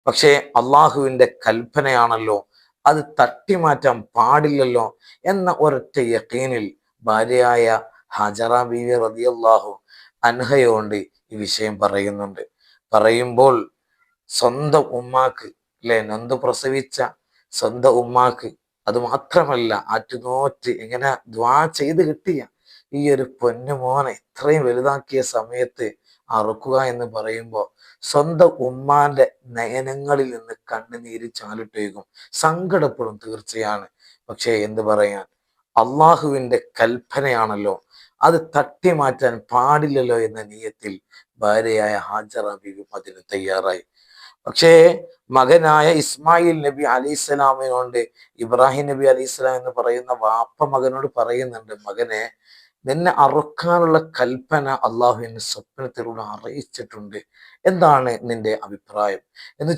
പക്ഷേ അള്ളാഹുവിൻ്റെ കൽപ്പനയാണല്ലോ, അത് തട്ടിമാറ്റാൻ പാടില്ലല്ലോ എന്ന ഒരൊറ്റ യഖീനിൽ ഭാര്യയായ ഹജറ ബീവി റളിയല്ലാഹു അൻഹയോണ്ട് ഈ വിഷയം പറയുന്നുണ്ട്. പറയുമ്പോൾ സ്വന്തം ഉമ്മാക്ക്, അല്ലെ, നൊന്ത് പ്രസവിച്ച സ്വന്തം ഉമ്മാക്ക്, അത് മാത്രമല്ല ആറ്റുനോറ്റ് ഇങ്ങനെ ദ്വാ ചെയ്ത് കിട്ടിയ ഈ ഒരു പൊന്നുമോനെ ഇത്രയും വലുതാക്കിയ സമയത്ത് അറുക്കുക എന്ന് പറയുമ്പോൾ സ്വന്തം ഉമ്മാന്റെ നയനങ്ങളിൽ നിന്ന് കണ്ണുനീര് ചാലിട്ടൊഴുകും, സങ്കടപ്പെടും തീർച്ചയാണ്. പക്ഷേ എന്ത് പറയാൻ, അള്ളാഹുവിൻ്റെ കൽപ്പനയാണല്ലോ, അത് തട്ടി മാറ്റാൻ പാടില്ലല്ലോ എന്ന നിയത്തിൽ ഭാര്യയായ ഹാജറ ബീവി അതിന് തയ്യാറായി. പക്ഷേ മകനായ ഇസ്മായിൽ നബി അലൈഹിസ്സലാമിനോട് ഇബ്രാഹിം നബി അലൈഹിസ്സലാം എന്ന് പറയുന്ന വാപ്പ മകനോട് പറയുന്നുണ്ട്, മകനെ, നിന്നെ അറുക്കാനുള്ള കൽപ്പന അള്ളാഹു എന്നെ സ്വപ്നത്തിലൂടെ അറിയിച്ചിട്ടുണ്ട്, എന്താണ് നിന്റെ അഭിപ്രായം എന്ന്